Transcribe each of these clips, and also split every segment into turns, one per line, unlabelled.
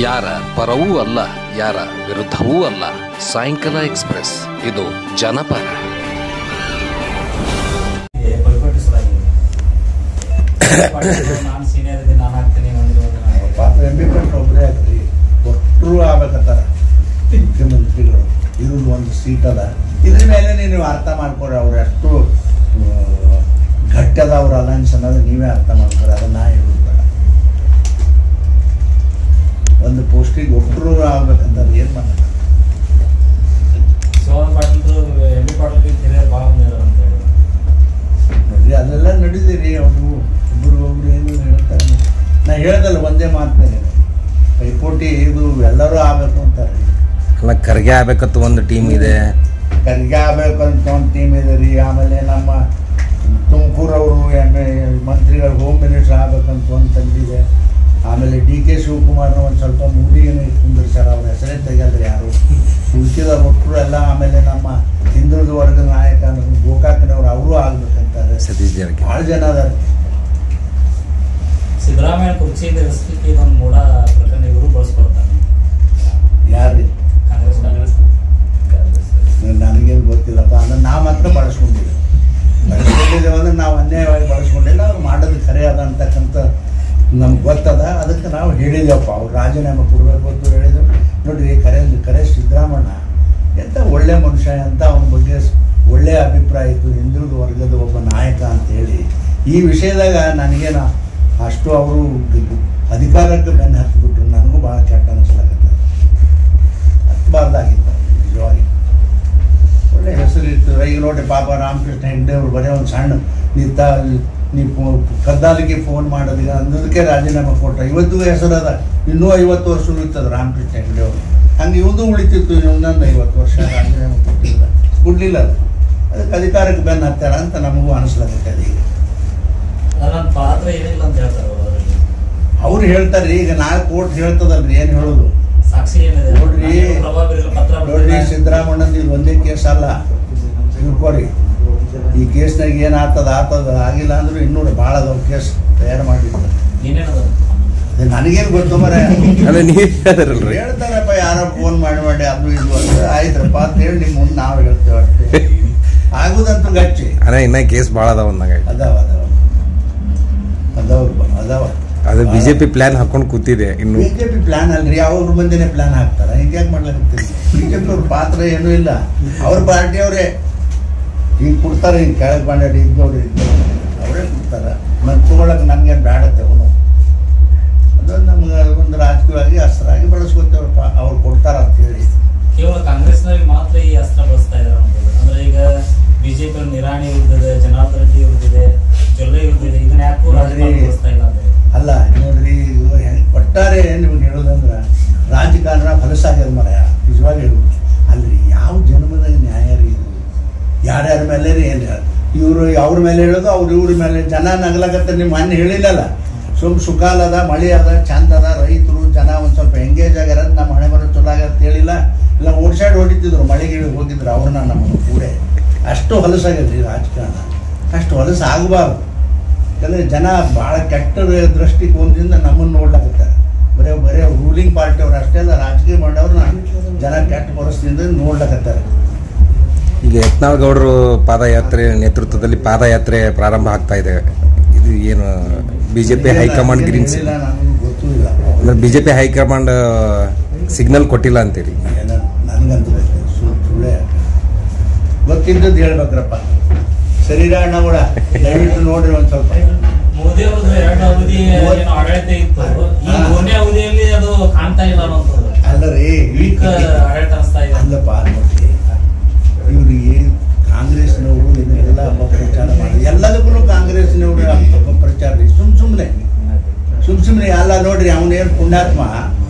ಯಾರ ಪರವೂ ಅಲ್ಲ, ಯಾರ ವಿರುದ್ಧವೂ ಅಲ್ಲ. ಸಾಯಂಕಾಲ ಎಕ್ಸ್ಪ್ರೆಸ್, ಇದು ಜನಪರ.
ಒಬ್ಬರೇ ಆಗ್ರಿ, ಒಟ್ಟರು ಆಗ್ಬೇಕತ್ತಾರ ಮುಖ್ಯಮಂತ್ರಿಗಳು. ಇರೋದು ಒಂದು ಸೀಟ್ ಅದ, ಇದ್ರ ಮೇಲೆ ನೀವು ಅರ್ಥ ಮಾಡ್ಕೊರಿ. ಅವ್ರು ಎಷ್ಟು ಗಟ್ಟದವ್ರ ಅಲಯನ್ಸ್ ಅನ್ನೋದು ನೀವೇ ಅರ್ಥ ಮಾಡ್ಕೊರಿ. ಅದನ್ನ ಹೇಳೋದು ಬೇಡ. ಒಂದು ಪೋಸ್ಟಿಗೆ ಒಬ್ಬರು ಆಗ್ಬೇಕಂತಾರೆ ಏನು ಮಾಡೋದು? ನೋಡ್ರಿ, ಅದೆಲ್ಲ ನಡೀತೀರಿ. ಅವರು ಒಬ್ರು ಏನು ಹೇಳ್ತಾರೆ. ನಾ ಹೇಳ್ದಲ್ಲ ಒಂದೇ ಮಾತೇನೆ, ಪೈಪೋಟಿ ಇದು ಎಲ್ಲರೂ ಆಗ್ಬೇಕು ಅಂತಾರೆ.
ಅಲ್ಲ, ಖರ್ಗೆ ಆಗ್ಬೇಕಂತ ಒಂದು ಟೀಮ್ ಇದೆ,
ಖರ್ಗೆ ಆಗ್ಬೇಕಂತ ಒಂದು ಟೀಮ್ ಇದೆ ರೀ. ಆಮೇಲೆ ನಮ್ಮ ತುಮಕೂರವರು ಮಂತ್ರಿಗಳು ಹೋಮ್ ಮಿನಿಸ್ಟರ್ ಆಗ್ಬೇಕಂತ ಒಂದು ತಂದಿದೆ. ಆಮೇಲೆ DK ಶಿವಕುಮಾರ್ನ ಒಂದು ಸ್ವಲ್ಪ ಮೂಡಿಯನ್ನು ಕುಂದಿರ್ಸಾರ. ಅವ್ರ ಹೆಸರೇ ತೆಗೆಯಲ್ರಿ ಯಾರು. ಉಳಿದ ಒಟ್ಟರು ಎಲ್ಲ. ಆಮೇಲೆ ನಮ್ಮ ಹಿಂದುಳಿದ ವರ್ಗದ ನಾಯಕ ಗೋಕಾಕ್ನವ್ರು ಅವರು ಆಗ್ಬೇಕಂತಾರೆ.
ಸತೀಶ್ ಜಾರಕಿಹೊಳಿ
ಭಾಳ ಜನ ಅದಾರ.
ಸಿದ್ದರಾಮಯ್ಯ ಕುರ್ಚಿಯಿಂದ ಇಳಿಸ್ಲಿಕ್ಕೆ ಇದೊಂದು ಮೂಢ ಪ್ರಕರಣ ಇವರು ಬಳಸ್ಕೊಳ್ತಾರೆ.
ಯಾರು
ಕಾಂಗ್ರೆಸ್
ನನಗೇನು ಗೊತ್ತಿಲ್ಲಪ್ಪ. ಅಂದ್ರೆ ನಾವು ಮಾತ್ರ ಬಳಸ್ಕೊಂಡಿದ್ದೇವೆ ಅಂದ್ರೆ ನಾವು ಅನ್ಯಾಯವಾಗಿ ಬಳಸ್ಕೊಂಡಿಲ್ಲ. ಅವ್ರು ಮಾಡೋದು ಖರೆ ಅದ ಅಂತಕ್ಕಂಥ ನಮ್ಗೆ ಗೊತ್ತದ. ಅದಕ್ಕೆ ನಾವು ಹೇಳಿದೆವಪ್ಪ, ಅವ್ರು ರಾಜೀನಾಮೆ ಕೊಡಬೇಕು ಅಂತ ಹೇಳಿದೆವು. ನೋಡಿರಿ, ಕರೆ ಸಿದ್ದರಾಮಣ್ಣ ಎಂಥ ಒಳ್ಳೆ ಮನುಷ್ಯ ಅಂತ, ಅವನ ಬಗ್ಗೆ ಒಳ್ಳೆಯ ಅಭಿಪ್ರಾಯ ಇತ್ತು. ಹಿಂದುಳಿದ ವರ್ಗದ ಒಬ್ಬ ನಾಯಕ ಅಂತೇಳಿ ಈ ವಿಷಯದಾಗ ನನಗೇನು ಅಷ್ಟು ಅವರು ಅಧಿಕಾರಕ್ಕೆ ಬೆನ್ನು ಹತ್ತಿಬಿಟ್ರು. ನನಗೂ ಭಾಳ ಕೆಟ್ಟ ಅನಿಸ್ಲಾಗತ್ತೆ. ಹತ್ತಬಾರ್ದಾಗಿತ್ತು ನಿಜವಾಗಿ. ಒಳ್ಳೆ ಹೆಸರು ಇತ್ತು. ಈಗ ನೋಡಿ ಪಾಪ ರಾಮಕೃಷ್ಣ ಹೆಗ್ಡೆ ಅವ್ರು ಬರೀ ಒಂದು ಸಣ್ಣ ನೀವು ಕದ್ದಾಲಿಗೆ ಫೋನ್ ಮಾಡೋದಿಲ್ಲ ಅನ್ನೋದಕ್ಕೆ ರಾಜೀನಾಮೆ ಕೊಟ್ಟರೆ ಇವತ್ತಿಗೂ ಹೆಸರು ಅದ. ಇನ್ನೂ 50 ವರ್ಷ ಉಳಿತದ ರಾಮಕೃಷ್ಣ ಹೆಗ್ಡೆ ಅವರು. ಹಂಗೆ ಇವನು ಉಳಿತಿತ್ತು. ಇನ್ನೊಂದು 50 ವರ್ಷ ರಾಜೀನಾಮೆ ಕೊಡಲಿಲ್ಲ. ಅದಕ್ಕೆ ಅಧಿಕಾರಕ್ಕೆ ಬೆನ್ನು ಹತ್ತಾರ ಅಂತ ನಮಗೂ ಅನಿಸ್ಲಾಗತ್ತೆ. ಈಗ
ಪಾತ್ರ ಏನಿಲ್ಲ ಅಂತ ಹೇಳ್ತಾರೆ
ಅವ್ರು ಹೇಳ್ತಾರೆ. ಈಗ ನಾಳೆ ಕೋರ್ಟ್ ಹೇಳ್ತದಲ್ರಿ, ಏನು ಹೇಳೋದು?
ಸಾಕ್ಷಿ ಏನಿದೆ
ನೋಡ್ರಿ, ಸಿದ್ದರಾಮಣ್ಣಂದು ಇದು ಒಂದೇ ಕೇಸ್ ಅಲ್ಲ. ತಿಳ್ಕೊರಿ, ಈ ಕೇಸ್ನಾಗ ಏನಾಗ್ತದ ಆಗಿಲ್ಲ ಅಂದ್ರೂ ಇನ್ನೂ ಭಾಳ ಅದಾವ ಕೇಸ್ ತಯಾರು ಮಾಡಿದ್ರು. ಅದೇ ನನಗೇನು ಗೊತ್ತು ಮರ. ಹೇಳ್ತಾರಪ್ಪ ಯಾರೋ ಫೋನ್ ಮಾಡಿ ಅದು ಇದು ಅಂತ. ಆಯ್ತ್ರಪ್ಪ ಅಂತ ಹೇಳಿ ನಿಮ್ಮ ಮುಂದೆ ನಾವು ಹೇಳ್ತೇವೆ ಅಷ್ಟೇ. ಆಗುದಂತೂ ಗಚ್ಚಿ
ಇನ್ನ ಕೇಸ್ ಭಾಳ
ಅದಾವ.
ಅದು BJP ಪ್ಲಾನ್ ಹಾಕೊಂಡು ಕೂತಿದೆ. ಇನ್ನು
BJP ಪ್ಲಾನ್ ಅಲ್ರಿ, ಅವ್ರ ಮಂದಿನೇ ಪ್ಲಾನ್ ಹಾಕ್ತಾರ. ಹಿಂಗ್ಯಾಕೆ ಮಾಡ್ಲಾಕತ್ತೀರಿ? BJP ಅವ್ರ ಪಾತ್ರ ಏನೂ ಇಲ್ಲ. ಅವ್ರ ಪಾರ್ಟಿ ಅವರೇ ಹಿಂಗೆ ಕೊಡ್ತಾರೆ. ಹಿಂಗೆ ಕೆಳಗೆ ಬಂಡಿ ಇದ್ದವ್ರು ಅವರೇ ಕೊಡ್ತಾರೆ. ಮತ್ತು ತೊಗೊಳಕ್ಕೆ ನಮ್ಗೆ ಬೇಡತ್ತೆ ಅವನು. ಅದೊಂದು ನಮ್ಗೆ ಒಂದು ರಾಜಕೀಯವಾಗಿ ಅಸ್ತ್ರಾಗಿ ಬಳಸ್ಕೊತೇವಪ್ಪ. ಅವ್ರು ಕೊಡ್ತಾರ ಅಂತೇಳಿ.
ಕೇವಲ ಕಾಂಗ್ರೆಸ್ನವ್ರಿಗೆ ಮಾತ್ರ ಈ ಅಸ್ತ್ರ ಬಳಸ್ತಾ ಇದಾರೆ ಅಂದ್ರೆ ಈಗ BJP ನಿರಾಣಿ ಇರ್ತದೆ, ಜನಾರ್ದನ್ ರೆಡ್ಡಿ ಇರ್ತದೆ, ಜೊಲ್ಲೆ ಇರ್ತದೆ. ಇದನ್ನ ಯಾಕೂ ಬಳಸ್ತಾ ಇಲ್ಲ ಅಂದ್ರೆ
ಅಲ್ಲ. ನೋಡ್ರಿ, ಒಟ್ಟಾರೆ ನಿಮ್ಗೆ ಹೇಳೋದಂದ್ರೆ ರಾಜಕಾರಣ ಫಲಸಾಗ್ಯದ ಮರ. ನಿಜವಾಗಿ ಹೇಳುದು ಅಲ್ರಿ. ಯಾವ ಜನ್ಮದಾಗ ನ್ಯಾಯ ರೀ ಇದು? ಯಾರ್ಯಾರ ಮೇಲೆ ರೀ ಏನು ಇವರು ಅವ್ರ ಮೇಲೆ ಹೇಳೋದು, ಇವ್ರ ಮೇಲೆ ಜನ ನಗಲಾಗತ್ತೆ. ನಿಮ್ಮ ಮನೆ ಹೇಳಿಲ್ಲಲ್ಲ, ಸುಖಾಲ ಅದ, ಮಳೆ ಅದ, ಚಂದ ಅದ, ರೈತರು ಜನ ಒಂದು ಸ್ವಲ್ಪ ಎಂಗೇಜ್ ಆಗ್ಯಾರ. ನಮ್ಮ ಹಣೆ ಬರೋ ಚಲೋ ಆಗತ್ತೆ ಹೇಳಿಲ್ಲ. ಇಲ್ಲ ಓಡ್ಸಾಡಿ ಹೊಡಿತಿದ್ರು, ಮಳೆಗೆ ಹೋಗಿದ್ರು ಅವ್ರನ್ನ ನಮ್ಮ ಕೂಡೆ. ಅಷ್ಟು ಹೊಲಸಾಗ್ಯದ್ರಿ ರಾಜಕಾರಣ. ಅಷ್ಟು ಹೊಲಸು ಆಗಬಾರ್ದು. ಯಾಕಂದರೆ ಜನ ಭಾಳ ಕೆಟ್ಟ ದೃಷ್ಟಿಕೋನದಿಂದ ನಮ್ಮನ್ನು ನೋಡ್ಲಾಕತ್ತಾರೆ. ಬರೀ ರೂಲಿಂಗ್ ಪಾರ್ಟಿ ಅವ್ರು ಅಷ್ಟೇ ಅಲ್ಲ, ರಾಜಕೀಯ ಮಾಡೋರನ್ನ ಜನ ಕೆಟ್ಟ ಪರಿಸ್ಥಿತಿಯಿಂದ ನೋಡ್ಲಾಕತ್ತಾರೆ.
ಈಗ ಯತ್ನಾಳ್ ಗೌಡರು ಪಾದಯಾತ್ರೆ ನೇತೃತ್ವದಲ್ಲಿ ಪಾದಯಾತ್ರೆ ಪ್ರಾರಂಭ ಆಗ್ತಾ ಇದೆ. ಇದು ಏನು BJP ಹೈಕಮಾಂಡ್ ಗ್ರೀನ್
ಸಿಗ್ನಲ್? ನನಗೂ ಗೊತ್ತೂ ಇಲ್ಲ.
ಅಂದ್ರೆ BJP ಹೈಕಮಾಂಡ್ ಸಿಗ್ನಲ್ ಕೊಟ್ಟಿಲ್ಲ ಅಂತೀರಿ?
ನನಗಂತೂ ಸುಳ್ಳೆ ಗೊತ್ತಿದ್ದದ್ದು ಹೇಳ್ಬೇಕ್ರಪ್ಪ. ಶರೀರಣ್ಣ ಕೂಡ ದಯವಿಟ್ಟು ನೋಡ್ರಿ ಒಂದು ಸ್ವಲ್ಪ.
ಮೋದಿ ಅವ್ರದ್ದು 2 ಅವಧಿ ಆಡಳಿತ ಇತ್ತು, ಈ 3ನೇ ಅವಧಿಯಲ್ಲಿ ಅದು ಕಾಣ್ತಾ ಇಲ್ಲ ಅನ್ನೋದು.
ಅಲ್ಲರಿ,
ಆಡಳಿತ ಅನಿಸ್ತಾ ಇದೆ.
ಅಲ್ಲಪ್ಪ ನೋಡಿ, ಇವರಿಗೆ ಕಾಂಗ್ರೆಸ್ನವರು ಇದನ್ನೆಲ್ಲ ಅಪಪ್ರಚಾರ ಮಾಡಿ ಎಲ್ಲದಕ್ಕೂ ಕಾಂಗ್ರೆಸ್ನವರು ಅಪಪ್ರಚಾರ ರೀ. ಸುಮ್ಮನೆ ಅಲ್ಲ. ನೋಡ್ರಿ, ಅವನೇನು ಪುಣ್ಯಾತ್ಮ.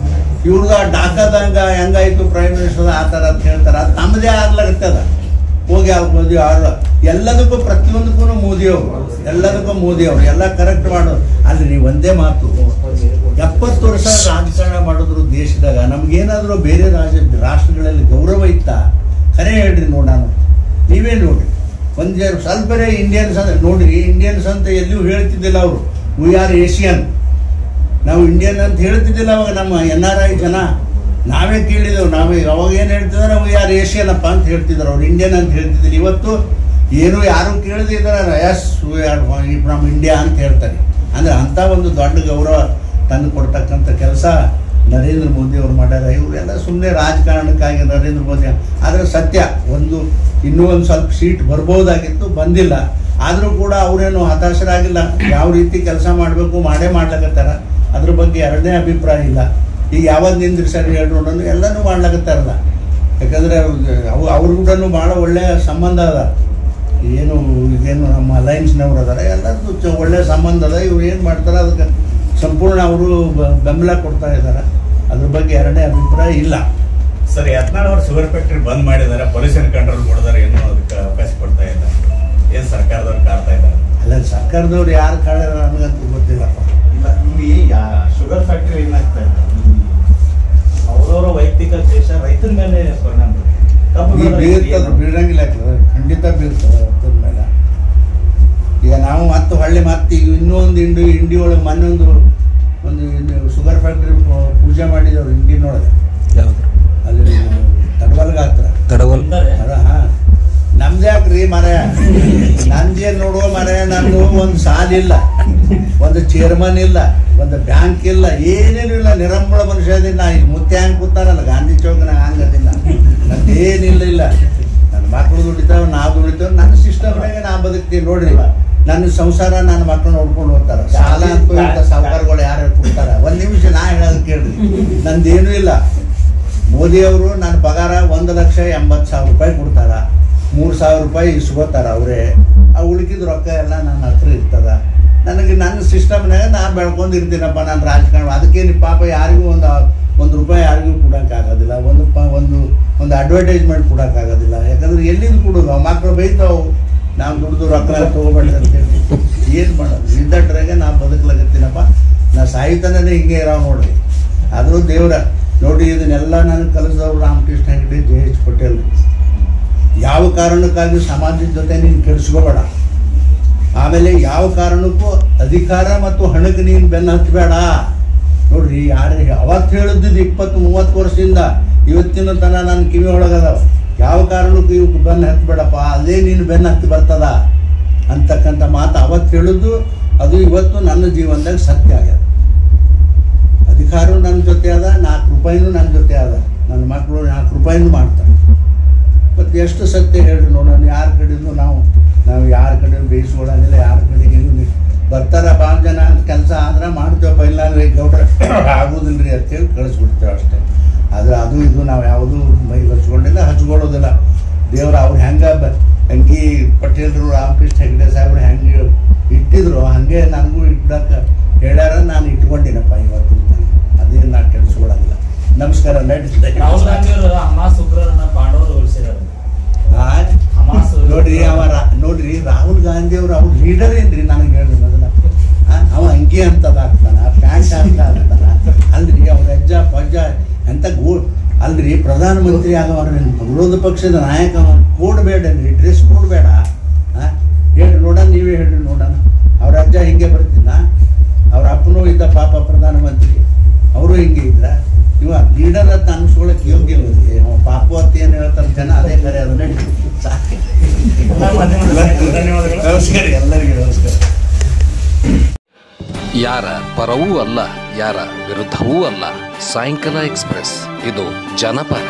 ಇವ್ರದ ಡಾಕಾದಂಗ ಹೆಂಗಾಯ್ತು ಪ್ರೈಮ್ ಮಿನಿಸ್ಟರ್ ಆ ಥರ ಅಂತ ಹೇಳ್ತಾರೆ. ಅದು ನಮ್ಮದೇ ಆಗ್ಲಾಗತ್ತದ. ಹೋಗಿ ಮೋದಿ ಅವರು ಎಲ್ಲದಕ್ಕೂ ಪ್ರತಿಯೊಂದಕ್ಕೂ ಮೋದಿಯವರು ಎಲ್ಲ ಕರೆಕ್ಟ್ ಮಾಡೋದು. ಅಲ್ಲಿ ನೀವು ಒಂದೇ ಮಾತು, 70 ವರ್ಷ ರಾಜಕಾರಣ ಮಾಡಿದ್ರು ದೇಶದಾಗ. ನಮ್ಗೇನಾದರೂ ಬೇರೆ ರಾಷ್ಟ್ರಗಳಲ್ಲಿ ಗೌರವ ಇತ್ತಾ? ಖರೆ ಹೇಳ್ರಿ ನೋಡೋಣ. ನೀವೇ ನೋಡ್ರಿ, ಒಂದು ಸ್ವಲ್ಪರೇ ಇಂಡಿಯನ್ಸ್ ಅಂತ ನೋಡ್ರಿ. ಇಂಡಿಯನ್ಸ್ ಅಂತ ಎಲ್ಲಿಯೂ ಹೇಳ್ತಿದ್ದಿಲ್ಲ ಅವರು. We are Asian. ನಾವು ಇಂಡಿಯನ್ ಅಂತ ಹೇಳ್ತಿದ್ದಿಲ್ಲ ಅವಾಗ ನಮ್ಮ NRI ಜನ. ನಾವೇ ಕೇಳಿದೆವು, ನಾವೇ ಅವಾಗ ಏನು ಹೇಳ್ತಿದ್ರು, ನಾವು ಯಾರು ಏಷ್ಯನಪ್ಪ ಅಂತ ಹೇಳ್ತಿದ್ರು, ಅವ್ರು ಇಂಡಿಯನ್ ಅಂತ ಹೇಳ್ತಿದ್ರು. ಇವತ್ತು ಏನು ಯಾರು ಕೇಳದೇ ಇದ್ದಾರೆ, ಎಸ್ ಫ್ರಮ್ ಇಂಡಿಯಾ ಅಂತ ಹೇಳ್ತಾರೆ. ಅಂದರೆ ಅಂಥ ಒಂದು ದೊಡ್ಡ ಗೌರವ ತಂದು ಕೊಡ್ತಕ್ಕಂಥ ಕೆಲಸ ನರೇಂದ್ರ ಮೋದಿ ಅವ್ರು ಮಾಡ್ಯಾರ. ಇವರೆಲ್ಲ ಸುಮ್ಮನೆ ರಾಜಕಾರಣಕ್ಕಾಗಿ ನರೇಂದ್ರ ಮೋದಿ. ಆದರೆ ಸತ್ಯ ಇನ್ನೂ ಒಂದು ಸ್ವಲ್ಪ ಸೀಟ್ ಬರ್ಬೋದಾಗಿತ್ತು, ಬಂದಿಲ್ಲ. ಆದರೂ ಕೂಡ ಅವರೇನು ಹತಾಶರಾಗಿಲ್ಲ. ಯಾವ ರೀತಿ ಕೆಲಸ ಮಾಡಬೇಕು ಮಾಡೇ ಮಾಡ್ಲಕತ್ತಾರ. ಅದ್ರ ಬಗ್ಗೆ ಎರಡನೇ ಅಭಿಪ್ರಾಯ ಇಲ್ಲ. ಈಗ ಯಾವಾಗ ನಿಂದ್ರಿಸರಿ ಹೇಳ್ಕೊಂಡು ಎಲ್ಲನೂ ಮಾಡ್ಲಕತ್ತಾರಲ್ಲ. ಯಾಕಂದರೆ ಅವ್ರ ಕೂಡ ಭಾಳ ಒಳ್ಳೆಯ ಸಂಬಂಧ ಅದ. ಏನು ನಮ್ಮ ಅಲೈನ್ಸ್ನವ್ರು ಅದಾರ, ಎಲ್ಲರದ್ದು ಒಳ್ಳೆಯ ಸಂಬಂಧ ಅದ. ಇವ್ರು ಏನು ಮಾಡ್ತಾರೆ ಅದಕ್ಕೆ ಸಂಪೂರ್ಣ ಅವರು ಬೆಂಬಲ ಕೊಡ್ತಾ ಇದ್ದಾರೆ. ಅದ್ರ ಬಗ್ಗೆ ಎರಡನೇ ಅಭಿಪ್ರಾಯ ಇಲ್ಲ.
ಸರ್, ಯತ್ನಾಳ್ ಅವರು ಶುಗರ್ ಫ್ಯಾಕ್ಟ್ರಿ ಬಂದ್ ಮಾಡಿದ್ದಾರೆ, ಪೊಲ್ಯೂಷನ್ ಕಂಟ್ರೋಲ್ ಮಾಡಿದಾರೆ, ಏನು ಅದಕ್ಕೆ ಅವಕಾಶ ಕೊಡ್ತಾ ಇಲ್ಲ. ಏನು ಸರ್ಕಾರದವ್ರು ಕಾಡ್ತಾ ಇದ್ದಾರೆ? ಅಲ್ಲ,
ಸರ್ಕಾರದವ್ರು ಯಾರು ಕಾಡ್ಯಾರ ನನಗಂತೂ ಗೊತ್ತಿಲ್ಲಪ್ಪ.
ಇಲ್ಲ, ನಿಮಗೆ ಶುಗರ್ ಫ್ಯಾಕ್ಟ್ರಿ ಏನಾಗ್ತಾ ಇದೆ, ಅವರವರ ವೈಯಕ್ತಿಕ ದೇಶ ರೈತರ ಮೇಲೆ ಪರಿಣಾಮ
ಬೀಳಂಗಿಲ್ಲ, ಖಂಡಿತ ಬೀಳ್ತದೆ ರೈತರ ಮೇಲೆ. ಈಗ ನಾವು ಮತ್ತೆ ಈಗ ಇನ್ನೂ ಒಂದು ಇಂಡಿ ಒಳಗೆ ಮೊನ್ನೆ ಒಂದು ಶುಗರ್ ಫ್ಯಾಕ್ಟ್ರಿ ಪೂಜೆ ಮಾಡಿದವ್ರು ಇಂಡಿನೊಳಗೆ. ಅಲ್ಲಿ ತಡವಲ್ಗ ಹತ್ರ ಹಾಂ. ನಮ್ದು ಯಾಕ್ರಿ ಮರ, ನಂದೇನು ನೋಡುವ ಮರ, ನಂದು ಒಂದು ಸಾಲಿಲ್ಲ, ಒಂದು ಚೇರ್ಮನ್ ಇಲ್ಲ, ಒಂದು ಬ್ಯಾಂಕ್ ಇಲ್ಲ, ಏನೇನು ಇಲ್ಲ. ನಿರಂಬಳ ಮನುಷ್ಯ ಅದಿಲ್ಲ. ಈಗ ಮುತ್ತೆ ಹಂಗೆ ಕೂತಾರಲ್ಲ ಗಾಂಧಿ ಚೌಕನಾಗ, ಹಂಗದಿಲ್ಲ. ನಂದೇನಿಲ್ಲ. ನನ್ನ ಮಕ್ಕಳು ದುಡಿತಾವೆ, ನಾವು ದುಡಿತೇವೆ. ನನ್ನ ಸಿಸ್ಟಮ್ನಾಗೆ ನಾ ಬದುಕ್ತೀನಿ ನೋಡ್ರಿ. ನನ್ನ ಸಂಸಾರ ನನ್ನ ಮಕ್ಕಳು ನೋಡ್ಕೊಂಡು ಹೋಗ್ತಾರೆ. ಸಾಲ ಅಂತೂ ಇಂಥ ಸಾಹುಕಾರಗಳು ಯಾರು ಕೊಡ್ತಾರೆ? ಒಂದು ನಿಮಿಷ ನಾ ಹೇಳೋದು ಕೇಳ್ರಿ. ನಂದೇನೂ ಇಲ್ಲ. ಮೋದಿಯವರು ನನ್ನ ಪಗಾರ 1,80,000 ರೂಪಾಯಿ ಕೊಡ್ತಾರ. 3,000 ರೂಪಾಯಿ ಇಸ್ಕೋತಾರ ಅವರೇ. ಆ ಉಳಿಕಿದ ರೊಕ್ಕ ಎಲ್ಲ ನನ್ನ ಹತ್ರ ಇರ್ತದ. ನನಗೆ ನನ್ನ ಸಿಸ್ಟಮ್ನಾಗ ನಾ ಬೆಳ್ಕೊಂಡಿರ್ತೀನಪ್ಪ. ನಾನು ರಾಜಕಾರಣ ಅದಕ್ಕೇನು ಪಾಪ ಯಾರಿಗೂ ಒಂದು ರೂಪಾಯಿ ಯಾರಿಗೂ ಕೊಡೋಕ್ಕಾಗೋದಿಲ್ಲ. ಒಂದು ಅಡ್ವರ್ಟೈಸ್ಮೆಂಟ್ ಕೊಡೋಕ್ಕಾಗೋದಿಲ್ಲ. ಯಾಕಂದ್ರೆ ಎಲ್ಲಿಂದ ಕೊಡೋದು? ಮಕ್ಕಳು ಬೈತಾವು, ನಾವು ದುಡ್ದು ರೊಕ್ಕ ತೊಗೊಬೇಡ್ರಿ ಅಂತೇಳಿ. ಏನು ಮಾಡೋದು? ಇದ್ದಟ್ರಾಗೆ ನಾ ಬದುಕಲಾಗತ್ತೀನಪ್ಪ. ನಾ ಸಾಹಿತ್ಯನೇ ಹಿಂಗೆ ಇರೋ ನೋಡ್ರಿ. ಆದರೂ ದೇವ್ರ ನೋಡಿ, ಇದನ್ನೆಲ್ಲ ನನಗೆ ಕಲಿಸಿದವ್ರು ರಾಮಕೃಷ್ಣ ಹೆಗಡೆ, JH ಪಟೇಲ್. ಯಾವ ಕಾರಣಕ್ಕಾಗಿ ಸಮಾಜದ ಜೊತೆ ನೀನು ಕೆಡಿಸ್ಕೋಬೇಡ. ಆಮೇಲೆ ಯಾವ ಕಾರಣಕ್ಕೂ ಅಧಿಕಾರ ಮತ್ತು ಹಣಕ್ಕೆ ನೀನು ಬೆನ್ನು ಹತ್ತಬೇಡ. ನೋಡ್ರಿ, ಯಾರು ಅವತ್ತು ಹೇಳಿದ್ದು 20-30 ವರ್ಷದಿಂದ ಇವತ್ತಿನ ತನ ನನ್ನ ಕಿವಿ ಒಳಗದಾವ. ಯಾವ ಕಾರಣಕ್ಕೂ ಇವಕ್ಕೆ ಬೆನ್ನು ಹತ್ತಬೇಡಪ್ಪ, ಅದೇ ನೀನು ಬೆನ್ನು ಹತ್ತಿ ಬರ್ತದ ಅಂತಕ್ಕಂಥ ಮಾತು ಅವತ್ತು ಹೇಳಿದ್ದು. ಅದು ಇವತ್ತು ನನ್ನ ಜೀವನದಾಗ ಸತ್ಯ ಆಗ್ಯದ. ಅಧಿಕಾರವು ನನ್ನ ಜೊತೆ ಅದ, 4 ರೂಪಾಯಿನೂ ನನ್ನ ಜೊತೆ ಅದ. ನನ್ನ ಮಕ್ಕಳು 4 ರೂಪಾಯಿನೂ ಮಾಡ್ತಾರೆ. ಮತ್ತು ಎಷ್ಟು ಸತ್ಯ ಹೇಳ್ರಿ ನೋಡೋಣ. ಯಾರ ಕಡೆಯಿಂದ ನಾವು ಯಾರ ಕಡೆ ಬೇಯಿಸ್ಕೊಳ್ಳೋಂಗಿಲ್ಲ. ಯಾರ ಕಡೆಗೆ ಬರ್ತಾರ ಭಾಳ ಜನ ಅಂತ ಕೆಲಸ ಆದ್ರೆ ಮಾಡ್ತೇವಪ್ಪ, ಇಲ್ಲಾಂದ್ರೆ ಗೌಡ್ರ ಆಗೋದಿಲ್ಲ ರೀ ಅಂತೇಳಿ ಕಳಿಸ್ಬಿಡ್ತೇವೆ ಅಷ್ಟೇ. ಆದರೆ ಅದು ಇದು ನಾವು ಯಾವುದೂ ಮೈಗೆ ಹಚ್ಕೊಂಡಿಲ್ಲ, ಹಚ್ಕೊಳ್ಳೋದಿಲ್ಲ. ದೇವ್ರು ಅವ್ರು ಅಂಗಿ ಪಟೇಲ್ರು, ರಾಮಕೃಷ್ಣ ಹೆಗಡೆ ಸಾಹೇಬ್ರು ಹೆಂಗೆ ಇಟ್ಟಿದ್ರು ಹಾಗೆ ನನಗೂ ಇಟ್ಬಿಡಕ್ಕೆ ಹೇಳ್ಯಾರ. ನಾನು ಇಟ್ಕೊಂಡಿನಪ್ಪ ಇವತ್ತು. ಅದೇನು ನಾನು ಕೆಡಿಸ್ಕೊಳ್ಳೋದಿಲ್ಲ. ನಮಸ್ಕಾರ.
ರಾಹುಲ್ ಗಾಂಧಿ ಅವರು ಹಮಾಸ್ ಉಗ್ರರನ್ನ ಪಾಂಡವರು ಹೋಲಿಸಿದ್ದಾರೆ.
ನೋಡ್ರಿ ರಾಹುಲ್ ಗಾಂಧಿ ಅವರು ಅವ್ರ ಲೀಡರ್ ಏನ್ರಿ? ನನಗೆ ಹೇಳ್ರಿ ಮೊದಲ. ಅವ ಅಂಗಿ ಅಂತದ ಆಗ್ತಾನ, ಪ್ಯಾಂಟ್ ಅಂತ ಆಗ್ತಾನ ಅಲ್ರಿ. ಅವ್ರ ಅಜ್ಜ ಪಜ್ಜ ಎಂತ ಅಲ್ರಿ. ಪ್ರಧಾನಮಂತ್ರಿ ಆಗವ್ರಿ, ವಿರೋಧ ಪಕ್ಷದ ನಾಯಕ. ಕೋಡ್ ಬೇಡನ್ರಿ, ಡ್ರೆಸ್ ಕೋಡ್ ಬೇಡ. ಹೇಳ್ರಿ ನೋಡೋಣ, ನೀವೇ ಹೇಳ್ರಿ ನೋಡೋಣ. ಅವ್ರ ಅಜ್ಜ ಹಿಂಗೆ ಬರ್ತಿದ್ದ, ಅವ್ರ ಅಪ್ಪನೂ ಇದ್ದ ಪಾಪ ಪ್ರಧಾನಮಂತ್ರಿ, ಅವರು ಹಿಂಗೆ ಇದ್ರ. ಇವ ಲೀಡರ್ ಅಂತ ಅನ್ಸ್ಕೊಳಕ್ ಯೋಗ್ಯ ಇಲ್ಲರಿ. ಪಾಪು ಅಂತ ಏನು ಹೇಳ್ತಾರೆ ಜನ, ಅದೇ ಕರೆ. ಅದು ನಡೀತಿ. ನಮಸ್ಕಾರ ಎಲ್ಲರಿಗೂ ನಮಸ್ಕಾರ.
ಯಾರ ಪರವೂ ಅಲ್ಲ, ಯಾರ ವಿರುದ್ಧವೂ ಅಲ್ಲ. ಸಾಯಂಕಾಲ ಎಕ್ಸ್ಪ್ರೆಸ್, ಇದು ಜನಪರ.